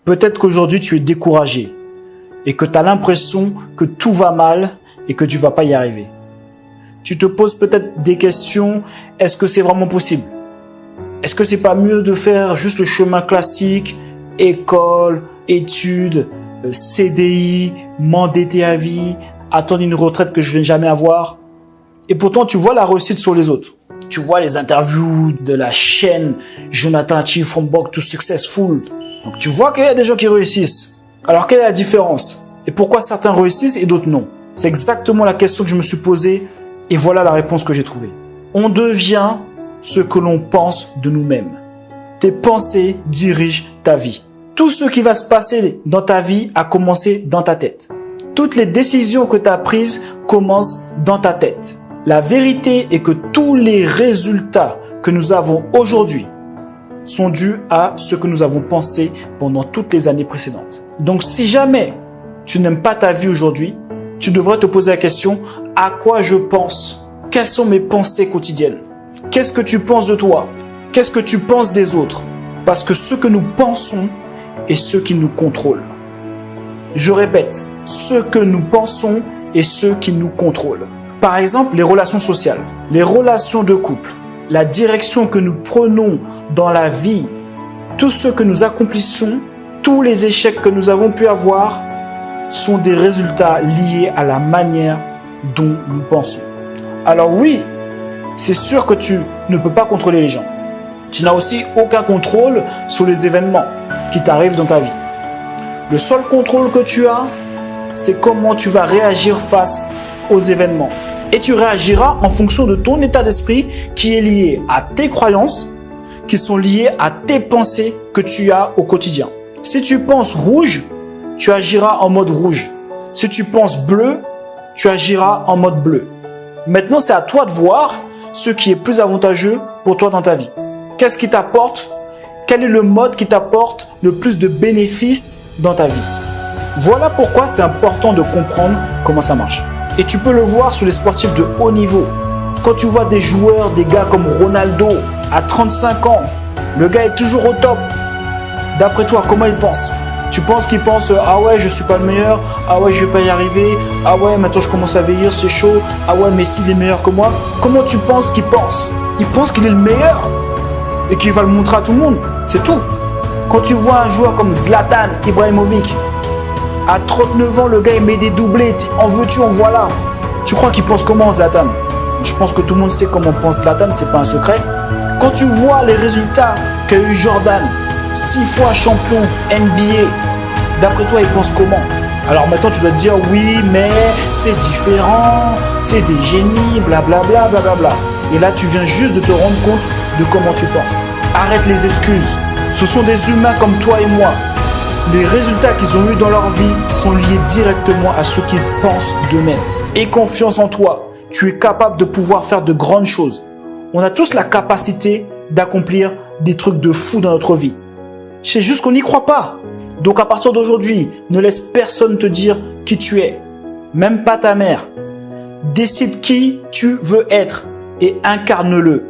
Peut-être qu'aujourd'hui tu es découragé et que tu as l'impression que tout va mal et que tu ne vas pas y arriver. Tu te poses peut-être des questions, est-ce que c'est vraiment possible? Est-ce que c'est pas mieux de faire juste le chemin classique, école, études, CDI, m'endetter à vie, attendre une retraite que je ne vais jamais avoir? Et pourtant, tu vois la réussite sur les autres. Tu vois les interviews de la chaîne Jonathan Achieve From Broke to Successful. Donc tu vois qu'il y a des gens qui réussissent. Alors quelle est la différence? Et pourquoi certains réussissent et d'autres non? C'est exactement la question que je me suis posée et voilà la réponse que j'ai trouvée. On devient ce que l'on pense de nous-mêmes. Tes pensées dirigent ta vie. Tout ce qui va se passer dans ta vie a commencé dans ta tête. Toutes les décisions que tu as prises commencent dans ta tête. La vérité est que tous les résultats que nous avons aujourd'hui sont dus à ce que nous avons pensé pendant toutes les années précédentes. Donc si jamais tu n'aimes pas ta vie aujourd'hui, tu devrais te poser la question, à quoi je pense? Quelles sont mes pensées quotidiennes? Qu'est-ce que tu penses de toi? Qu'est-ce que tu penses des autres? Parce que ce que nous pensons est ce qui nous contrôle. Je répète, ce que nous pensons est ce qui nous contrôle. Par exemple, les relations sociales, les relations de couple, la direction que nous prenons dans la vie, tout ce que nous accomplissons, tous les échecs que nous avons pu avoir sont des résultats liés à la manière dont nous pensons. Alors oui, c'est sûr que tu ne peux pas contrôler les gens. Tu n'as aussi aucun contrôle sur les événements qui t'arrivent dans ta vie. Le seul contrôle que tu as, c'est comment tu vas réagir face aux événements. Et tu réagiras en fonction de ton état d'esprit qui est lié à tes croyances, qui sont liées à tes pensées que tu as au quotidien. Si tu penses rouge, tu agiras en mode rouge. Si tu penses bleu, tu agiras en mode bleu. Maintenant, c'est à toi de voir ce qui est plus avantageux pour toi dans ta vie. Qu'est-ce qui t'apporte? Quel est le mode qui t'apporte le plus de bénéfices dans ta vie? Voilà pourquoi c'est important de comprendre comment ça marche. Et tu peux le voir sur les sportifs de haut niveau. Quand tu vois des joueurs, des gars comme Ronaldo, à 35 ans, le gars est toujours au top. D'après toi, comment il pense? Tu penses qu'il pense « Ah ouais, je suis pas le meilleur. Ah ouais, je vais pas y arriver. Ah ouais, maintenant je commence à vieillir, c'est chaud. Ah ouais, mais s'il est meilleur que moi. » Comment tu penses qu'il pense? Il pense qu'il est le meilleur et qu'il va le montrer à tout le monde. C'est tout. Quand tu vois un joueur comme Zlatan Ibrahimovic, à 39 ans, le gars il met des doublés. En veux-tu, en voilà. Tu crois qu'il pense comment Zlatan? Je pense que tout le monde sait comment pense Zlatan, c'est pas un secret. Quand tu vois les résultats qu'a eu Jordan, 6 fois champion NBA, d'après toi, il pense comment? Alors maintenant, tu dois te dire oui, mais c'est différent, c'est des génies, blablabla, blablabla. Et là, tu viens juste de te rendre compte de comment tu penses. Arrête les excuses. Ce sont des humains comme toi et moi. Les résultats qu'ils ont eus dans leur vie sont liés directement à ce qu'ils pensent d'eux-mêmes. Aie confiance en toi. Tu es capable de pouvoir faire de grandes choses. On a tous la capacité d'accomplir des trucs de fou dans notre vie. C'est juste qu'on n'y croit pas. Donc à partir d'aujourd'hui, ne laisse personne te dire qui tu es. Même pas ta mère. Décide qui tu veux être et incarne-le.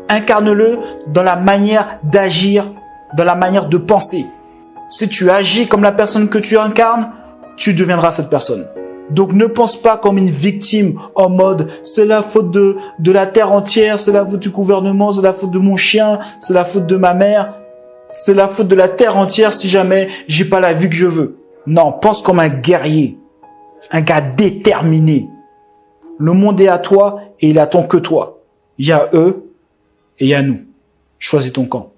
Incarne-le dans la manière d'agir, dans la manière de penser. Si tu agis comme la personne que tu incarnes, tu deviendras cette personne. Donc ne pense pas comme une victime en mode c'est la faute de la terre entière, c'est la faute du gouvernement, c'est la faute de mon chien, c'est la faute de ma mère, c'est la faute de la terre entière si jamais j'ai pas la vie que je veux. Non, pense comme un guerrier, un gars déterminé. Le monde est à toi et il attend que toi. Il y a eux et il y a nous. Choisis ton camp.